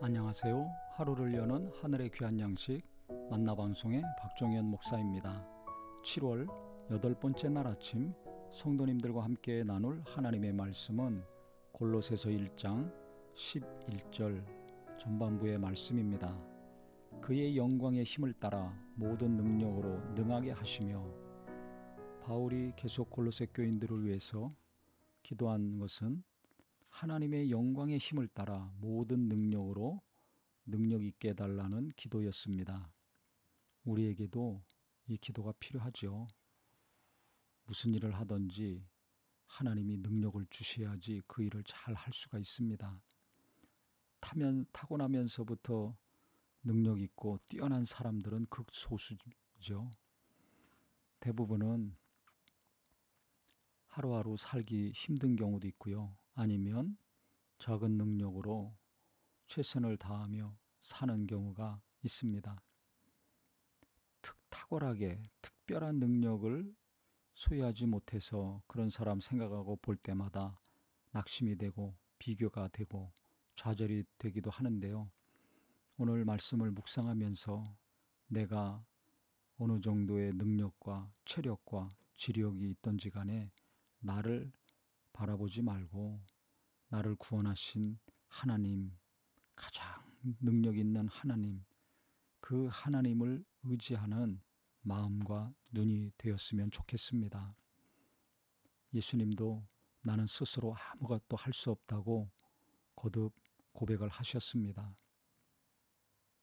안녕하세요. 하루를 여는 하늘의 귀한 양식 만나방송의 박종현 목사입니다. 7월 8번째 날 아침 성도님들과 함께 나눌 하나님의 말씀은 골로새서 1장 11절 전반부의 말씀입니다. 그의 영광의 힘을 따라 모든 능력으로 능하게 하시며, 바울이 계속 골로새 교인들을 위해서 기도한 것은 하나님의 영광의 힘을 따라 모든 능력으로 능력 있게 해달라는 기도였습니다. 우리에게도 이 기도가 필요하죠. 무슨 일을 하든지 하나님이 능력을 주셔야지 그 일을 잘 할 수가 있습니다. 타고나면서부터 능력 있고 뛰어난 사람들은 극소수죠. 대부분은 하루하루 살기 힘든 경우도 있고요. 아니면 적은 능력으로 최선을 다하며 사는 경우가 있습니다. 탁월하게 특별한 능력을 소유하지 못해서 그런 사람 생각하고 볼 때마다 낙심이 되고 비교가 되고 좌절이 되기도 하는데요. 오늘 말씀을 묵상하면서 내가 어느 정도의 능력과 체력과 지력이 있든지 간에 나를 바라보지 말고 나를 구원하신 하나님, 가장 능력 있는 하나님, 그 하나님을 의지하는 마음과 눈이 되었으면 좋겠습니다. 예수님도 나는 스스로 아무것도 할 수 없다고 거듭 고백을 하셨습니다.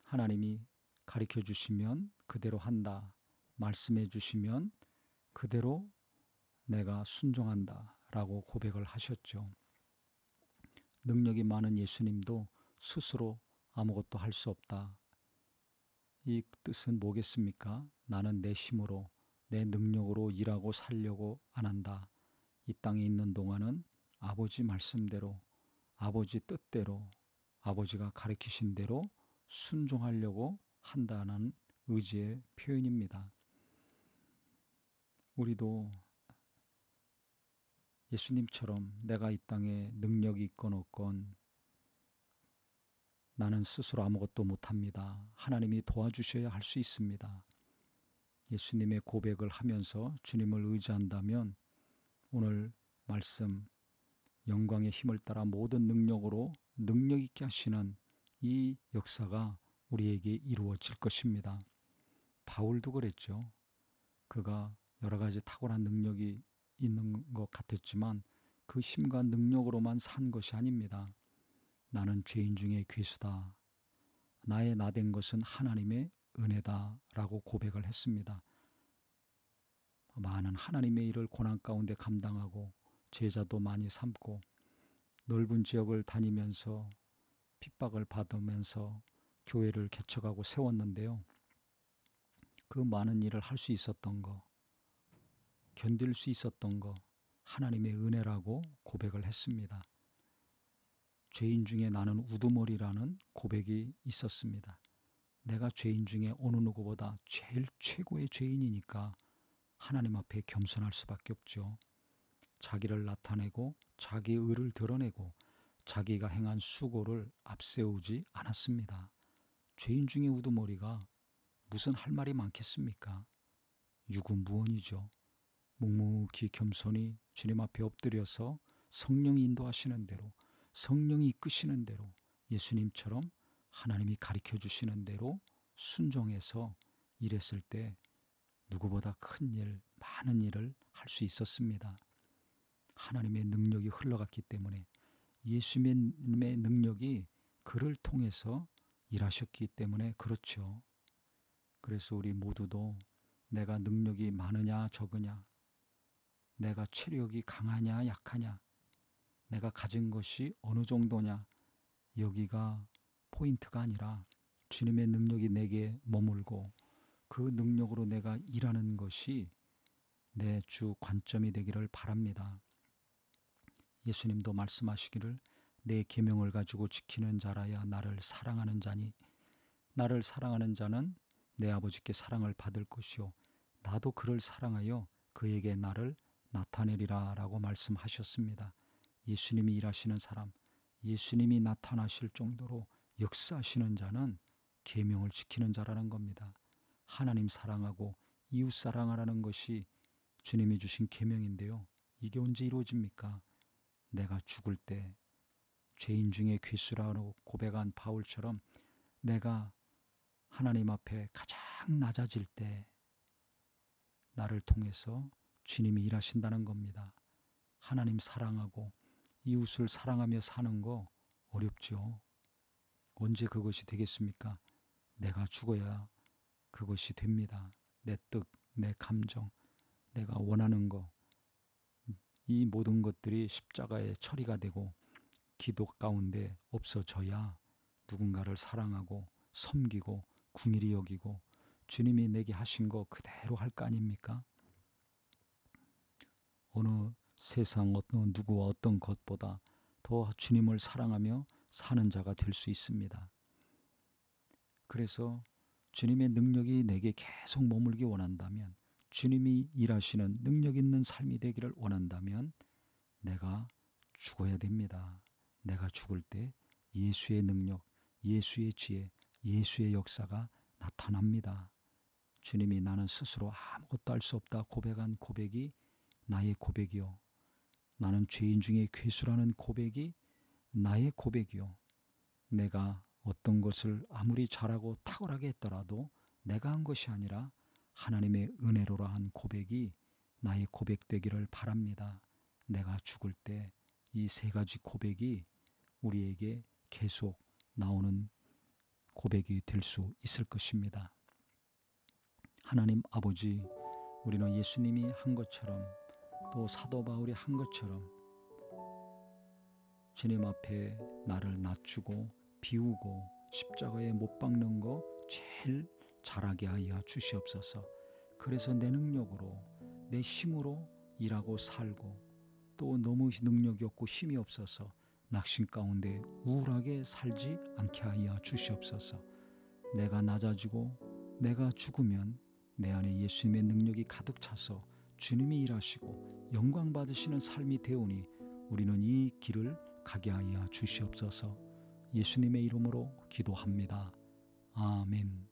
하나님이 가르쳐 주시면 그대로 한다, 말씀해 주시면 그대로 내가 순종한다 라고 고백을 하셨죠. 능력이 많은 예수님도 스스로 아무것도 할 수 없다. 이 뜻은 뭐겠습니까? 나는 내 힘으로, 내 능력으로 일하고 살려고 안 한다. 이 땅에 있는 동안은 아버지 말씀대로, 아버지 뜻대로, 아버지가 가르치신 대로 순종하려고 한다는 의지의 표현입니다. 우리도 예수님처럼 내가 이 땅에 능력이 있건 없건 나는 스스로 아무것도 못합니다. 하나님이 도와주셔야 할 수 있습니다. 예수님의 고백을 하면서 주님을 의지한다면 오늘 말씀 영광의 힘을 따라 모든 능력으로 능력 있게 하시는 이 역사가 우리에게 이루어질 것입니다. 바울도 그랬죠. 그가 여러 가지 탁월한 능력이 있는 것 같았지만 그 힘과 능력으로만 산 것이 아닙니다. 나는 죄인 중에 괴수다. 나의 나된 것은 하나님의 은혜다 라고 고백을 했습니다. 많은 하나님의 일을 고난 가운데 감당하고 제자도 많이 삼고 넓은 지역을 다니면서 핍박을 받으면서 교회를 개척하고 세웠는데요. 그 많은 일을 할 수 있었던 거, 견딜 수 있었던 거 하나님의 은혜라고 고백을 했습니다. 죄인 중에 나는 우두머리라는 고백이 있었습니다. 내가 죄인 중에 어느 누구보다 제일 최고의 죄인이니까 하나님 앞에 겸손할 수밖에 없죠. 자기를 나타내고 자기의 의를 드러내고 자기가 행한 수고를 앞세우지 않았습니다. 죄인 중에 우두머리가 무슨 할 말이 많겠습니까? 유구무원이죠. 묵묵히 겸손히 주님 앞에 엎드려서 성령이 인도하시는 대로, 성령이 이끄시는 대로, 예수님처럼 하나님이 가르쳐 주시는 대로 순종해서 일했을 때 누구보다 큰 일, 많은 일을 할 수 있었습니다. 하나님의 능력이 흘러갔기 때문에, 예수님의 능력이 그를 통해서 일하셨기 때문에 그렇죠. 그래서 우리 모두도 내가 능력이 많으냐 적으냐, 내가 체력이 강하냐 약하냐, 내가 가진 것이 어느 정도냐, 여기가 포인트가 아니라 주님의 능력이 내게 머물고 그 능력으로 내가 일하는 것이 내 주 관점이 되기를 바랍니다. 예수님도 말씀하시기를 내 계명을 가지고 지키는 자라야 나를 사랑하는 자니, 나를 사랑하는 자는 내 아버지께 사랑을 받을 것이요 나도 그를 사랑하여 그에게 나를 나타내리라 라고 말씀하셨습니다. 예수님이 일하시는 사람, 예수님이 나타나실 정도로 역사하시는 자는 계명을 지키는 자라는 겁니다. 하나님 사랑하고 이웃 사랑하라는 것이 주님이 주신 계명인데요. 이게 언제 이루어집니까? 내가 죽을 때 죄인 중에 괴수라고 고백한 바울처럼 내가 하나님 앞에 가장 낮아질 때 나를 통해서 주님이 일하신다는 겁니다. 하나님 사랑하고 이웃을 사랑하며 사는 거 어렵죠. 언제 그것이 되겠습니까? 내가 죽어야 그것이 됩니다. 내 뜻, 내 감정, 내가 원하는 거, 이 모든 것들이 십자가에 처리가 되고 기도 가운데 없어져야 누군가를 사랑하고 섬기고 궁일이 여기고 주님이 내게 하신 거 그대로 할 거 아닙니까? 어느 세상 어떤 누구와 어떤 것보다 더 주님을 사랑하며 사는 자가 될 수 있습니다. 그래서 주님의 능력이 내게 계속 머물기 원한다면, 주님이 일하시는 능력 있는 삶이 되기를 원한다면 내가 죽어야 됩니다. 내가 죽을 때 예수의 능력, 예수의 지혜, 예수의 역사가 나타납니다. 주님이 나는 스스로 아무것도 할 수 없다 고백한 고백이 나의 고백이요. 나는 죄인 중에 괴수라는 고백이 나의 고백이요. 내가 어떤 것을 아무리 잘하고 탁월하게 했더라도 내가 한 것이 아니라 하나님의 은혜로라 한 고백이 나의 고백되기를 바랍니다. 내가 죽을 때 이 세 가지 고백이 우리에게 계속 나오는 고백이 될 수 있을 것입니다. 하나님 아버지, 우리는 예수님이 한 것처럼 또 사도 바울이 한 것처럼 주님 앞에 나를 낮추고 비우고 십자가에 못 박는 거 제일 잘하게 하여 주시옵소서. 그래서 내 능력으로 내 힘으로 일하고 살고 또 너무 능력이 없고 힘이 없어서 낙심 가운데 우울하게 살지 않게 하여 주시옵소서. 내가 낮아지고 내가 죽으면 내 안에 예수님의 능력이 가득 차서 주님이 일하시고 영광 받으시는 삶이 되오니 우리는 이 길을 가게 하여 주시옵소서. 예수님의 이름으로 기도합니다. 아멘.